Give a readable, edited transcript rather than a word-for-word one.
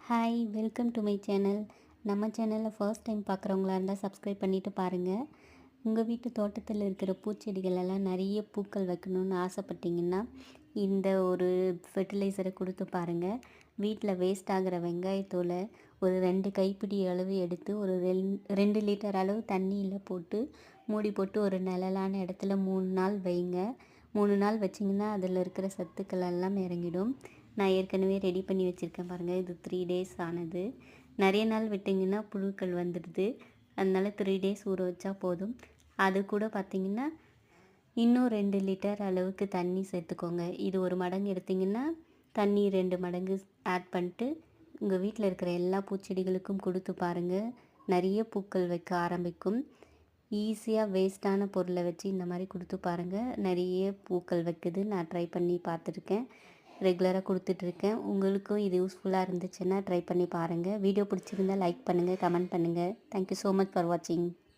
Hi welcome to my channel. நம்ம சேனலில் first time பார்க்குறவங்களா இருந்தால் சப்ஸ்கிரைப் பண்ணிவிட்டு பாருங்கள். உங்கள் வீட்டு தோட்டத்தில் இருக்கிற பூச்செடிகள் எல்லாம் நிறைய பூக்கள் வைக்கணுன்னு ஆசைப்பட்டீங்கன்னா இந்த ஒரு ஃபெர்டிலைசரை கொடுத்து பாருங்கள். வீட்டில் வேஸ்ட் ஆகிற வெங்காயத்தோலை ஒரு 2 கைப்பிடி அளவு எடுத்து ஒரு 2 லிட்டர் அளவு தண்ணியில் போட்டு மூடி போட்டு ஒரு நிழலான இடத்துல 3 நாள் வைங்க. 3 நாள் வச்சிங்கன்னா அதில் இருக்கிற சத்துக்கள் எல்லாம் இறங்கிடும். நான் ஏற்கனவே ரெடி பண்ணி வச்சுருக்கேன் பாருங்கள். இது 3 டேஸ் ஆனது. நிறைய நாள் விட்டிங்கன்னா புழுக்கள் வந்துடுது. அதனால் 3 டேஸ் ஊற வச்சா போதும். அது கூட பார்த்திங்கன்னா இன்னும் 2 லிட்டர் அளவுக்கு தண்ணி சேர்த்துக்கோங்க. இது ஒரு மடங்கு எடுத்திங்கன்னா தண்ணி 2 மடங்கு ஆட் பண்ணிட்டு உங்கள் வீட்டில் இருக்கிற எல்லா பூச்செடிகளுக்கும் கொடுத்து பாருங்கள். நிறைய பூக்கள் வைக்க ஆரம்பிக்கும். ஈஸியாக வேஸ்ட்டான பொருளை வச்சு இந்த மாதிரி கொடுத்து பாருங்கள். நிறைய பூக்கள் வைக்குது. நான் ட்ரை பண்ணி பார்த்துருக்கேன். ரெகுலராக கொடுத்துட்ருக்கேன். உங்களுக்கும் இது யூஸ்ஃபுல்லாக இருந்துச்சுன்னா ட்ரை பண்ணி பாருங்கள். வீடியோ பிடிச்சிருந்தால் லைக் பண்ணுங்கள், கமெண்ட் பண்ணுங்கள். தேங்க்யூ ஸோ மச் ஃபார் வாட்சிங்.